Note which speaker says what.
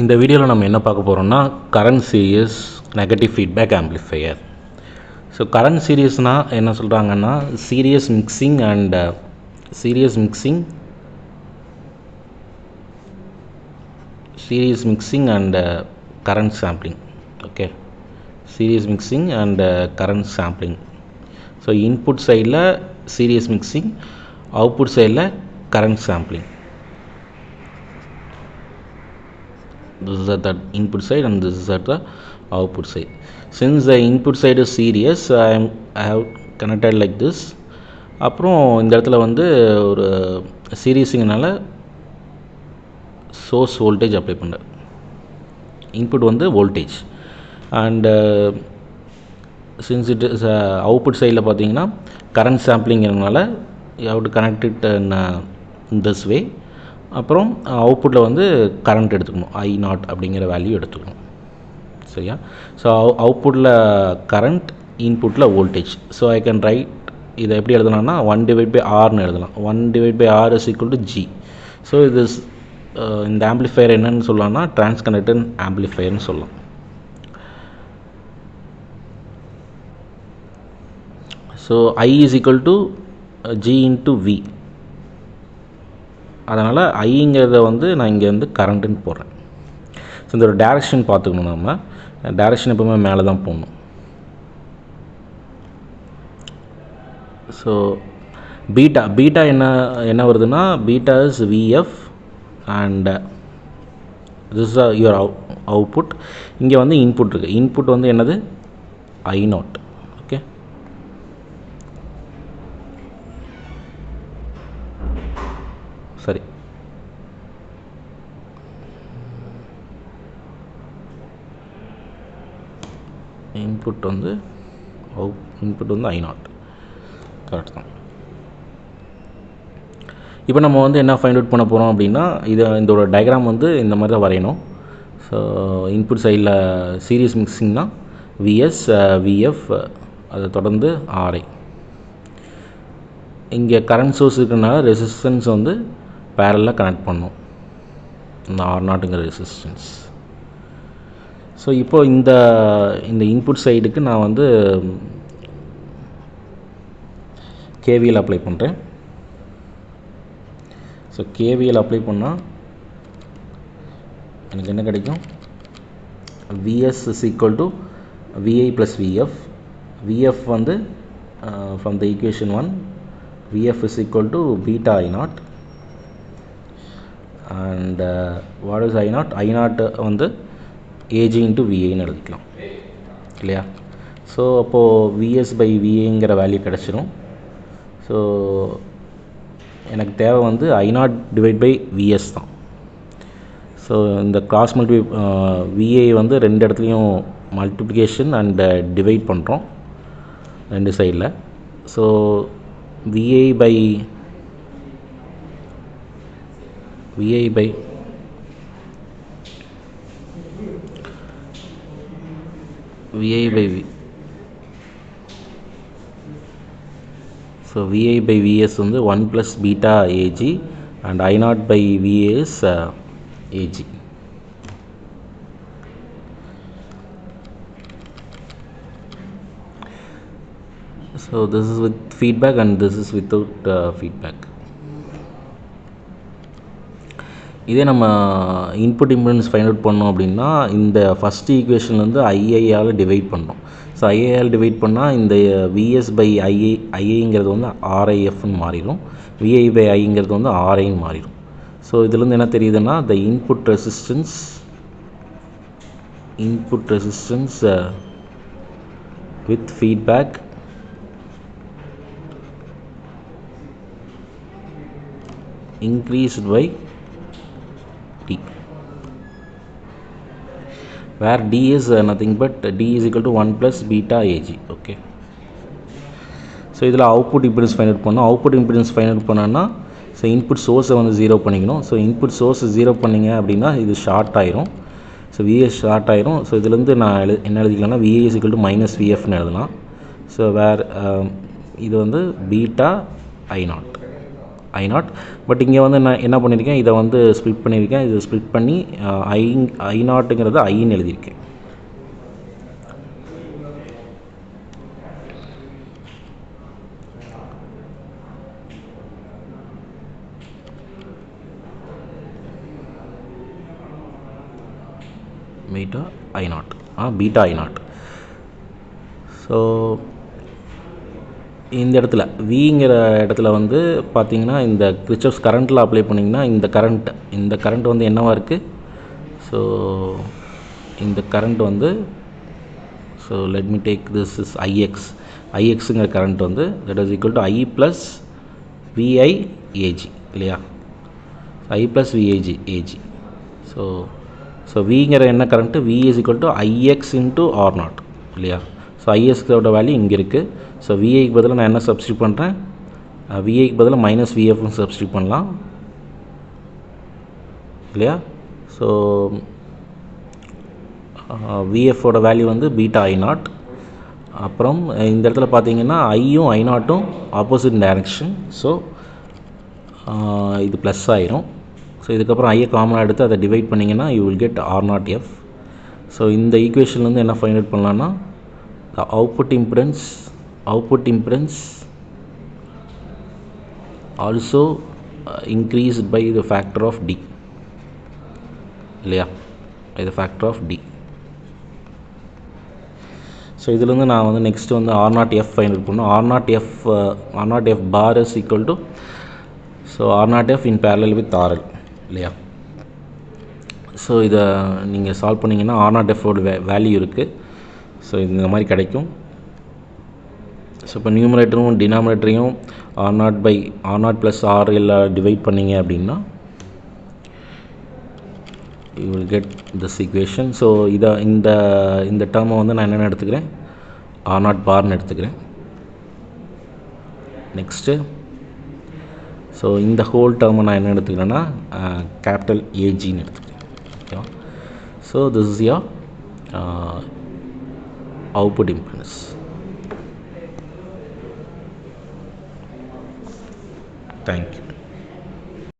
Speaker 1: இந்த வீடியோவில் நம்ம என்ன பார்க்க போகிறோம்னா current series negative feedback amplifier. So current சீரியஸ்னால் என்ன சொல்கிறாங்கன்னா series mixing and current sampling. Okay, series mixing and current sampling. So input சைடில் சீரியஸ் மிக்சிங், அவுட்புட் சைடில் current sampling. This is at the input side and this is at the output side. Since the input side is series, I have connected like this. அப்புறம் இந்த இடத்துல வந்து ஒரு சீரீஸுங்கனால source voltage apply பண்ணுறேன். Input வந்து voltage and since it is output சைடில் பார்த்தீங்கன்னா கரண்ட் சாம்பிளிங்கிறதுனால you have to connect it in this way. அப்புறம் அவுட்புட்டில் வந்து கரண்ட் எடுத்துக்கணும், I0 அப்படிங்கிற வேல்யூ எடுத்துக்கணும். சரியா? ஸோ அவுட்புட்டில் கரண்ட், இன்புட்டில் voltage. So I can write இதை எப்படி எழுதலாம்னா 1/R எழுதலாம். 1/R is equal to G. So இது இந்த ஆம்ப்ளிஃபையர் என்னன்னு சொல்லலாம்னா டிரான்ஸ்கண்டக்டன் ஆம்ப்ளிஃபையர்னு சொல்லலாம். So I is equal to G into V. அதனால் ஐங்கிறத வந்து நான் இங்கே வந்து கரண்ட்டுன்னு போடுறேன். ஸோ இந்த ஒரு டேரெக்ஷன் பார்த்துக்கணும். நம்ம டேரெக்ஷன் எப்போவுமே மேலே தான் போடணும். ஸோ பீட்டா என்ன வருதுன்னா beta is VF and this is your output. இங்கே வந்து இன்புட் இருக்குது. இன்புட் வந்து என்னது I0. ஓகே, சரி. இன்புட் வந்து I0. கரெக்ட் தான். இப்போ நம்ம வந்து என்ன ஃபைண்ட் அவுட் பண்ண போகிறோம் அப்படின்னா இதோட டயக்ராம் வந்து இந்த மாதிரி தான் வரையணும். ஸோ இன்புட் சைடில் சீரியஸ் மிக்சிங்னா VS, VF, அதை தொடர்ந்து RI. இங்கே கரண்ட் சோர்ஸ் இருக்கிறனால ரெசிஸ்டன்ஸ் வந்து பேரலாக கனெக்ட் பண்ணோம், இந்த R0ங்கிற ரெசிஸ்டன்ஸ். ஸோ இப்போது இந்த இன்புட் சைடுக்கு நான் வந்து KVL அப்ளை பண்ணுறேன். ஸோ KVL அப்ளை பண்ணால் எனக்கு என்ன கிடைக்கும்? VS is equal to VI plus VF. VF வந்து from the equation 1, VF is equal to beta I0 and what is I0? I0 வந்து AG into VAன்னு எழுதிக்கலாம் இல்லையா? ஸோ அப்போது VS by VAங்கிற வேல்யூ கிடச்சிரும். ஸோ எனக்கு தேவை வந்து I0 டிவைட் பை VS தான். ஸோ இந்த கிராஸ் VA வந்து ரெண்டு இடத்துலையும் மல்டிப்ளிகேஷன் அண்ட் டிவைட் பண்ணுறோம் ரெண்டு சைடில். So VA by so VI by VS வந்து 1 plus beta AG and I0 by VA is AG. So this is with feedback and this is without feedback. இதே நம்ம input impedance find out பண்ணோம் அப்படின்னா இந்த first ஈக்குவேஷன்லேருந்து ஐஐயால் divide பண்ணோம். So ஐஐயால் divide பண்ணால் இந்த VS by ஐஐங்கிறது வந்து RIFன்னு மாறிடும், VI by ஐங்கிறது வந்து RIன்னு மாறிடும். ஸோ இதுலேருந்து என்ன தெரியுதுன்னா the input resistance with feedback increased by D, where D is nothing but D is equal to 1 plus beta AG. okay, so இதில் அவுட்புட் இம்பிடன்ஸ் ஃபைண்ட் அவுட் பண்ணோம். Output impedance find out பண்ணோன்னா so input சோர்ஸை வந்து 0 பண்ணிக்கணும். So input source 0 பண்ணிங்க அப்படின்னா இது short ஆயிரும். ஸோ VS ஷார்ட் ஆயிரும். ஸோ இதுலேருந்து நான் என்ன எழுதிக்கலாம்னா VI is equal to minus VFன்னு எழுதலாம். ஸோ வேர் இது வந்து beta I0. I not. But இங்கே வந்து நான் என்ன பண்ணியிருக்கேன், இதை வந்து ஸ்ப்ளிட் பண்ணியிருக்கேன். இதை ஸ்ப்ளிட் பண்ணி ஐ நாட்டுங்கிறத ஐன்னு எழுதியிருக்கேன். Beta I not. ஸோ இந்த இடத்துல விங்கிற இடத்துல வந்து பார்த்தீங்கன்னா, இந்த கிர்ச்சாஃப்ஸ் கரண்ட்டில் அப்ளை பண்ணிங்கன்னா இந்த கரண்ட் வந்து என்னவாக இருக்குது. ஸோ இந்த கரண்ட் வந்து, so let me take this is ஐஎக்ஸுங்கிற கரண்ட் வந்து that is equal to I plus VIAG இல்லையா, ஐ ப்ளஸ் விஐஜி. ஸோ விங்கிற என்ன current, V is equal to IX into R not இல்லையா. ஸோ ஐஎஸ்கோட வேல்யூ இங்கே இருக்குது. ஸோ விஐக்கு பதிலாக நான் என்ன சப்ஸ்டியூட் பண்ணுறேன், விஐக்கு பதிலாக மைனஸ் விஎஃப்னு சப்ஸ்டியூட் பண்ணலாம் இல்லையா. ஸோ விஎஃபோட வேல்யூ வந்து பீட்டா ஐ நாட். அப்புறம் இந்த இடத்துல பார்த்தீங்கன்னா ஐயும் ஐ நாட்டும் ஆப்போசிட் டைரக்ஷன். ஸோ இது ப்ளஸ் ஆயிரும். ஸோ இதுக்கப்புறம் ஐயை காமனாக எடுத்து அதை டிவைட் பண்ணிங்கன்னா you will get R not F. So இந்த ஈக்குவேஷன்லேருந்து என்ன ஃபைண்ட் அவுட் பண்ணலான்னா, the output impedance also increased by the factor of d இல்லையா, by the factor of d. So இதுலேருந்து நான் வந்து நெக்ஸ்ட்டு வந்து R not F find out பண்ணணும். R not F bar is equal to, so R not F in parallel with RL இல்லையா. So இதை நீங்கள் solve பண்ணிங்கன்னா ஆர் நாட் எஃபோட வேல்யூ இருக்குது. ஸோ இந்த மாதிரி கிடைக்கும். ஸோ இப்போ நியூமரேட்டரும் டினாமினேட்டரையும் R not plus RL divide பண்ணிங்க அப்படின்னா you will get this equation. So இந்த டேர்மை வந்து நான் என்னென்ன எடுத்துக்கிறேன், ஆர் நாட் பார்னு எடுத்துக்கிறேன். நெக்ஸ்ட்டு ஸோ இந்த ஹோல் டேர்மை நான் என்ன எடுத்துக்கிறேன்னா கேபிட்டல் ஏஜின்னு எடுத்துக்கிறேன். ஓகேவா. So this is your output impedance. Thank you.